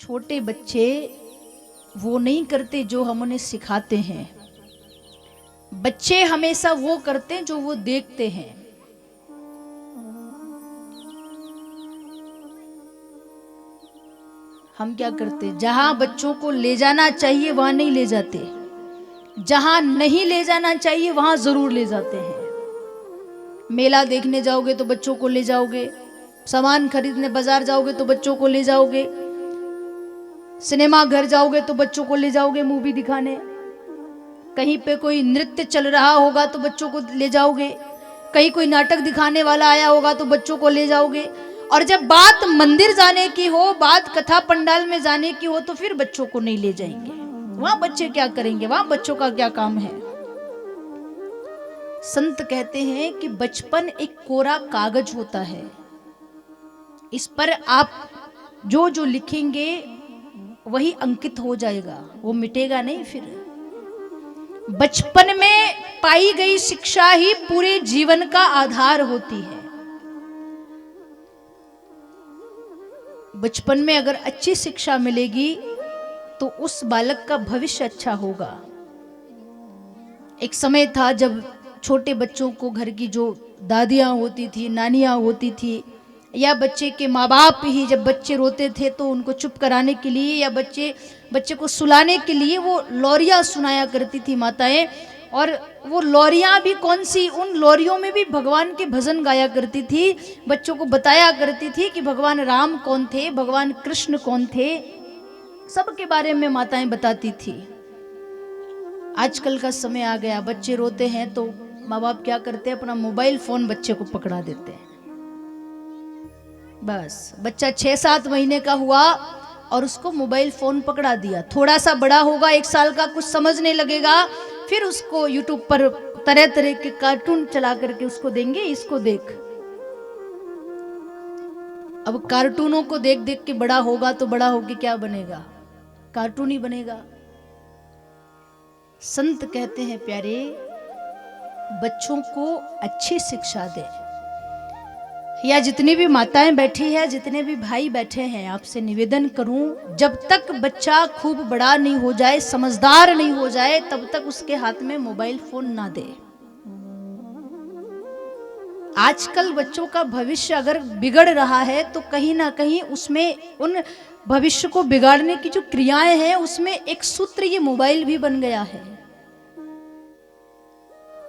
छोटे बच्चे वो नहीं करते जो हम उन्हें सिखाते हैं। बच्चे हमेशा वो करते हैं जो वो देखते हैं। हम क्या करते, जहां बच्चों को ले जाना चाहिए वहां नहीं ले जाते, जहां नहीं ले जाना चाहिए वहां जरूर ले जाते हैं। मेला देखने जाओगे तो बच्चों को ले जाओगे, सामान खरीदने बाजार जाओगे तो बच्चों को ले जाओगे, सिनेमा घर जाओगे तो बच्चों को ले जाओगे मूवी दिखाने, कहीं पे कोई नृत्य चल रहा होगा तो बच्चों को ले जाओगे, कहीं कोई नाटक दिखाने वाला आया होगा तो बच्चों को ले जाओगे। और जब बात मंदिर जाने की हो, बात कथा पंडाल में जाने की हो तो फिर बच्चों को नहीं ले जाएंगे। वहां बच्चे क्या करेंगे, वहां बच्चों का क्या काम है। संत कहते हैं कि बचपन एक कोरा कागज होता है, इस पर आप जो जो लिखेंगे वही अंकित हो जाएगा, वो मिटेगा नहीं। फिर बचपन में पाई गई शिक्षा ही पूरे जीवन का आधार होती है। बचपन में अगर अच्छी शिक्षा मिलेगी तो उस बालक का भविष्य अच्छा होगा। एक समय था जब छोटे बच्चों को घर की जो दादियां होती थी, नानियां होती थी, या बच्चे के माँ बाप ही जब बच्चे रोते थे तो उनको चुप कराने के लिए या बच्चे को सुलाने के लिए वो लोरियां सुनाया करती थी माताएं। और वो लोरियां भी कौन सी, उन लोरियों में भी भगवान के भजन गाया करती थी, बच्चों को बताया करती थी कि भगवान राम कौन थे, भगवान कृष्ण कौन थे, सबके बारे में माताएं बताती थी। आजकल का समय आ गया, बच्चे रोते हैं तो माँ बाप क्या करते हैं, अपना मोबाइल फोन बच्चे को पकड़ा देते हैं। बस बच्चा 6-7 महीने का हुआ और उसको मोबाइल फोन पकड़ा दिया, थोड़ा सा बड़ा होगा 1 साल का, कुछ समझने लगेगा, फिर उसको यूट्यूब पर तरह तरह के कार्टून चला करके उसको देंगे, इसको देख। अब कार्टूनों को देख देख के बड़ा होगा तो बड़ा होके क्या बनेगा, कार्टून ही बनेगा। संत कहते हैं प्यारे, बच्चों को अच्छी शिक्षा दे। या जितनी भी माताएं बैठी है, जितने भी भाई बैठे हैं, आपसे निवेदन करूं, जब तक बच्चा खूब बड़ा नहीं हो जाए, समझदार नहीं हो जाए, तब तक उसके हाथ में मोबाइल फोन ना दे। आजकल बच्चों का भविष्य अगर बिगड़ रहा है तो कहीं ना कहीं उसमें, उन भविष्य को बिगाड़ने की जो क्रियाएं हैं उसमें एक सूत्र ये मोबाइल भी बन गया है।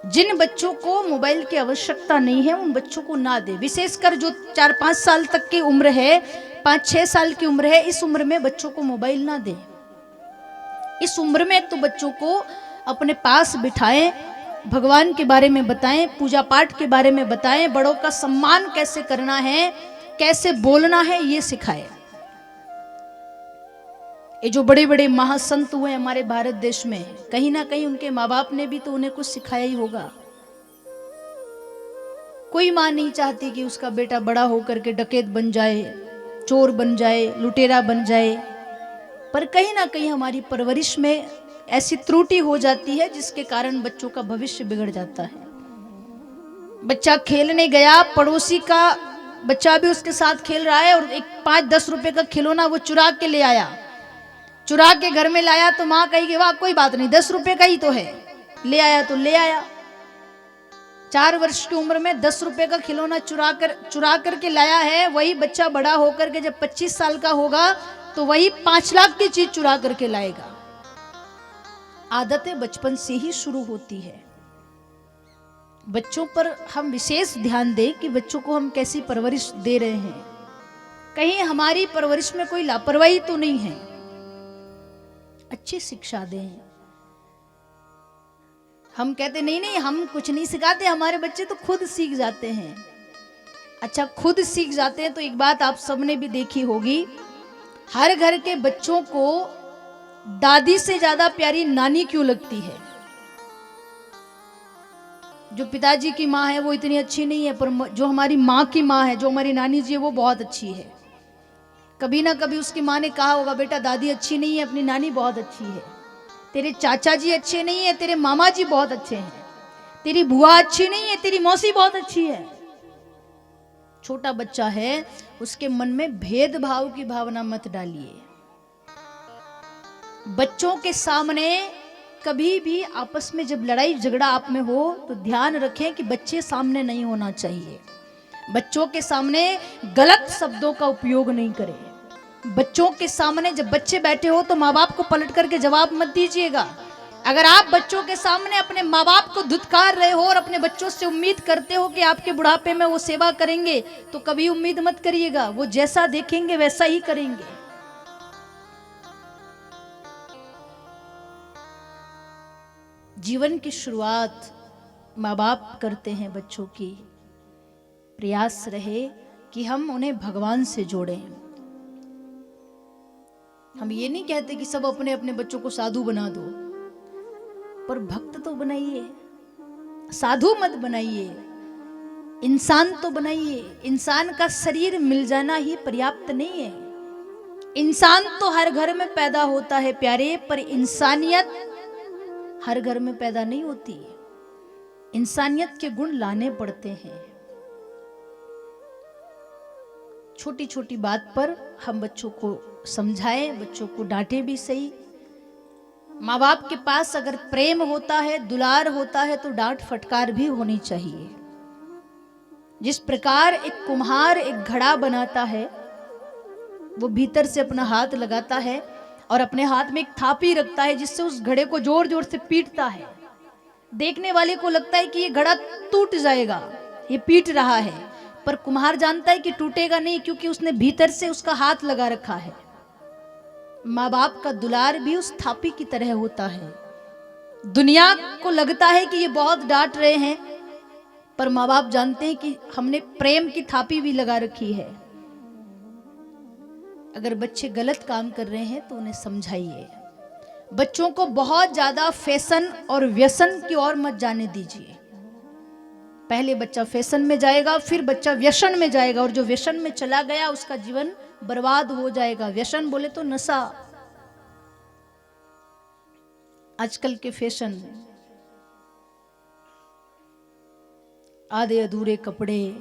जिन बच्चों को मोबाइल की आवश्यकता नहीं है उन बच्चों को ना दे। विशेषकर जो 4-5 साल तक की उम्र है, 5-6 साल की उम्र है, इस उम्र में बच्चों को मोबाइल ना दे। इस उम्र में तो बच्चों को अपने पास बिठाएं, भगवान के बारे में बताएं, पूजा पाठ के बारे में बताएं, बड़ों का सम्मान कैसे करना है, कैसे बोलना है, ये सिखाएं। ये जो बड़े बड़े महासंत हुए हमारे भारत देश में, कहीं ना कहीं उनके माँ बाप ने भी तो उन्हें कुछ सिखाया ही होगा। कोई माँ नहीं चाहती कि उसका बेटा बड़ा होकर के डकैत बन जाए, चोर बन जाए, लुटेरा बन जाए, पर कहीं ना कहीं हमारी परवरिश में ऐसी त्रुटि हो जाती है जिसके कारण बच्चों का भविष्य बिगड़ जाता है। बच्चा खेलने गया, पड़ोसी का बच्चा भी उसके साथ खेल रहा है और एक 5-10 रुपए का खिलौना वो चुरा के ले आया, चुरा के घर में लाया तो माँ कहेगी वाह कोई बात नहीं, 10 रुपए का ही तो है, ले आया तो ले आया। 4 वर्ष की उम्र में 10 रुपए का खिलौना चुरा करके लाया है, वही बच्चा बड़ा होकर के जब 25 साल का होगा तो वही 5 लाख की चीज चुरा करके लाएगा। आदतें बचपन से ही शुरू होती है। बच्चों पर हम विशेष ध्यान दें कि बच्चों को हम कैसी परवरिश दे रहे हैं, कहीं हमारी परवरिश में कोई लापरवाही तो नहीं है। अच्छी शिक्षा दें। हम कहते नहीं नहीं हम कुछ नहीं सिखाते, हमारे बच्चे तो खुद सीख जाते हैं। अच्छा, खुद सीख जाते हैं तो एक बात आप सबने भी देखी होगी, हर घर के बच्चों को दादी से ज्यादा प्यारी नानी क्यों लगती है। जो पिताजी की माँ है वो इतनी अच्छी नहीं है, पर जो हमारी माँ की माँ है, जो हमारी नानी जी है, वो बहुत अच्छी है। कभी ना कभी उसकी माँ ने कहा होगा बेटा दादी अच्छी नहीं है, अपनी नानी बहुत अच्छी है, तेरे चाचा जी अच्छे नहीं है, तेरे मामा जी बहुत अच्छे हैं, तेरी बुआ अच्छी नहीं है, तेरी मौसी बहुत अच्छी है। छोटा बच्चा है, उसके मन में भेदभाव की भावना मत डालिए। बच्चों के सामने कभी भी आपस में जब लड़ाई झगड़ा आप में हो तो ध्यान रखें कि बच्चे सामने नहीं होना चाहिए। बच्चों के सामने गलत शब्दों का उपयोग नहीं करें। बच्चों के सामने जब बच्चे बैठे हो तो माँ बाप को पलट करके जवाब मत दीजिएगा। अगर आप बच्चों के सामने अपने माँ बाप को धुतकार रहे हो और अपने बच्चों से उम्मीद करते हो कि आपके बुढ़ापे में वो सेवा करेंगे, तो कभी उम्मीद मत करिएगा। वो जैसा देखेंगे वैसा ही करेंगे। जीवन की शुरुआत माँ बाप करते हैं बच्चों की। प्रयास रहे कि हम उन्हें भगवान से जोड़ें। हम ये नहीं कहते कि सब अपने अपने बच्चों को साधु बना दो, पर भक्त तो बनाइए। साधु मत बनाइए, इंसान तो बनाइए। इंसान का शरीर मिल जाना ही पर्याप्त नहीं है। इंसान तो हर घर में पैदा होता है प्यारे, पर इंसानियत हर घर में पैदा नहीं होती। इंसानियत के गुण लाने पड़ते हैं। छोटी छोटी बात पर हम बच्चों को समझाएं, बच्चों को डांटे भी सही। माँ बाप के पास अगर प्रेम होता है, दुलार होता है, तो डांट फटकार भी होनी चाहिए। जिस प्रकार एक कुम्हार एक घड़ा बनाता है, वो भीतर से अपना हाथ लगाता है और अपने हाथ में एक थापी रखता है जिससे उस घड़े को जोर जोर से पीटता है। देखने वाले को लगता है कि ये घड़ा टूट जाएगा, ये पीट रहा है, पर कुम्हार जानता है कि टूटेगा नहीं, क्योंकि उसने भीतर से उसका हाथ लगा रखा है। माँ बाप का दुलार भी उस थापी की तरह होता है। दुनिया को लगता है कि ये बहुत डांट रहे हैं, पर माँ बाप जानते हैं कि हमने प्रेम की थापी भी लगा रखी है। अगर बच्चे गलत काम कर रहे हैं तो उन्हें समझाइए। बच्चों को बहुत ज्यादा फैशन और व्यसन की ओर मत जाने दीजिए। पहले बच्चा फैशन में जाएगा, फिर बच्चा व्यसन में जाएगा, और जो व्यसन में चला गया उसका जीवन बर्बाद हो जाएगा। व्यसन बोले तो नशा। आजकल के फैशन, आधे अधूरे कपड़े,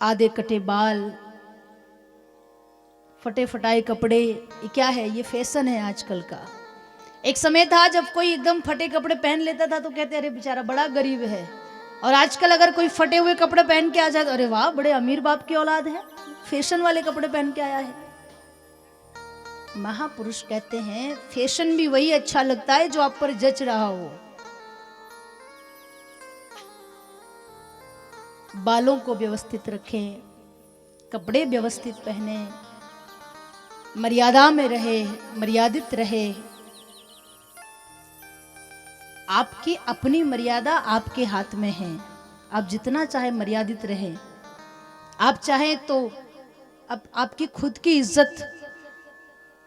आधे कटे बाल, फटे फटाए कपड़े, ये क्या है? ये फैशन है आजकल का। एक समय था जब कोई एकदम फटे कपड़े पहन लेता था तो कहते अरे बेचारा बड़ा गरीब है, और आजकल अगर कोई फटे हुए कपड़े पहन के आ जाए तो अरे वाह बड़े अमीर बाप की औलाद है, फैशन वाले कपड़े पहन के आया है। महापुरुष कहते हैं फैशन भी वही अच्छा लगता है जो आप पर जच रहा हो। बालों को व्यवस्थित रखें, कपड़े व्यवस्थित पहने, मर्यादा में रहे, मर्यादित रहे। आपकी अपनी मर्यादा आपके हाथ में है। आप जितना चाहे मर्यादित रहे। आप चाहें तो आपकी खुद की इज्जत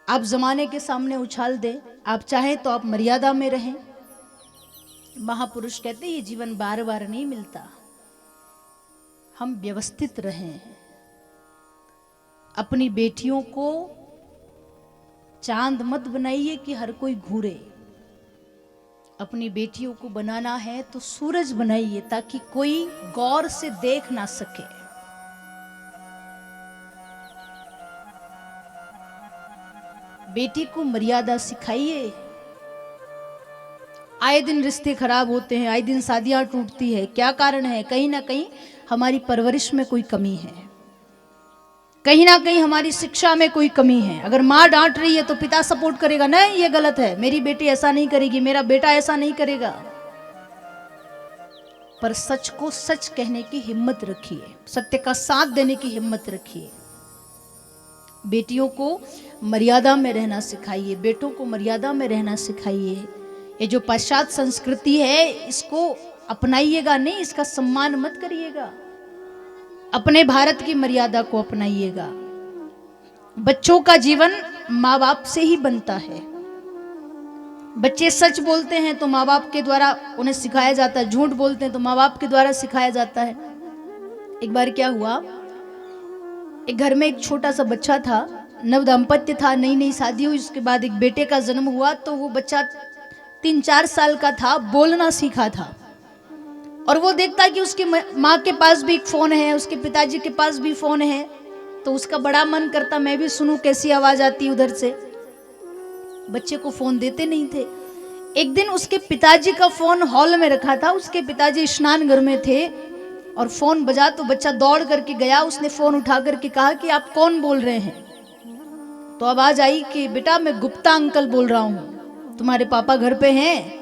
आप जमाने के सामने उछाल दें, आप चाहें तो आप मर्यादा में रहें। महापुरुष कहते ये जीवन बार बार नहीं मिलता। हम व्यवस्थित रहें। अपनी बेटियों को चांद मत बनाइए कि हर कोई घूरे। अपनी बेटियों को बनाना है तो सूरज बनाइए ताकि कोई गौर से देख ना सके। बेटी को मर्यादा सिखाइए। आए दिन रिश्ते खराब होते हैं, आए दिन शादियां टूटती है। क्या कारण है? कहीं ना कहीं हमारी परवरिश में कोई कमी है, कहीं ना कहीं हमारी शिक्षा में कोई कमी है। अगर माँ डांट रही है तो पिता सपोर्ट करेगा, नहीं ये गलत है, मेरी बेटी ऐसा नहीं करेगी, मेरा बेटा ऐसा नहीं करेगा। पर सच को सच कहने की हिम्मत रखिए, सत्य का साथ देने की हिम्मत रखिए। बेटियों को मर्यादा में रहना सिखाइए, बेटों को मर्यादा में रहना सिखाइए। ये जो पाश्चात्य संस्कृति है इसको अपनाइएगा नहीं, इसका सम्मान मत करिएगा। अपने भारत की मर्यादा को अपनाइएगा। बच्चों का जीवन माँ बाप से ही बनता है। बच्चे सच बोलते हैं तो माँ बाप के द्वारा उन्हें सिखाया जाता है, झूठ बोलते हैं तो माँ बाप के द्वारा सिखाया जाता है। एक बार क्या हुआ, एक घर में एक छोटा सा बच्चा था, नव दाम्पत्य था, नई नई शादी हुई, उसके बाद एक बेटे का जन्म हुआ। तो वो बच्चा 3-4 साल का था, बोलना सीखा था, और वो देखता कि उसकी माँ के पास भी एक फोन है, उसके पिताजी के पास भी फोन है, तो उसका बड़ा मन करता मैं भी सुनूं कैसी आवाज आती उधर से। बच्चे को फोन देते नहीं थे। एक दिन उसके पिताजी का फोन हॉल में रखा था, उसके पिताजी स्नान घर में थे और फोन बजा तो बच्चा दौड़ करके गया। उसने फोन उठा करके कहा कि आप कौन बोल रहे हैं? तो आवाज आई कि बेटा मैं गुप्ता अंकल बोल रहा हूँ, तुम्हारे पापा घर पे हैं?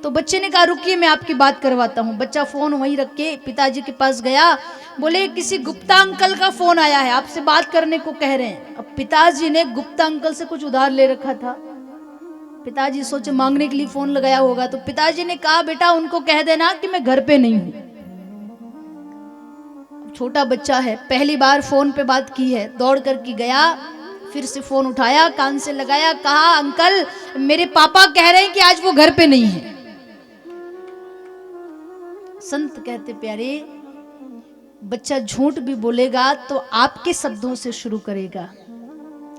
तो बच्चे ने कहा रुकिए मैं आपकी बात करवाता हूँ। बच्चा फोन वहीं रख के पिताजी के पास गया, बोले किसी गुप्ता अंकल का फोन आया है, आपसे बात करने को कह रहे हैं। अब पिताजी ने गुप्ता अंकल से कुछ उधार ले रखा था, पिताजी सोचे मांगने के लिए फोन लगाया होगा। तो पिताजी ने कहा बेटा उनको कह देना कि मैं घर पे नहीं हूं। छोटा बच्चा है, पहली बार फोन पे बात की है, दौड़ करके गया, फिर से फोन उठाया, कान से लगाया, कहा अंकल मेरे पापा कह रहे हैं कि आज वो घर पे नहीं है। संत कहते प्यारे, बच्चा झूठ भी बोलेगा तो आपके शब्दों से शुरू करेगा।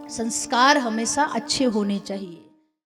संस्कार हमेशा अच्छे होने चाहिए।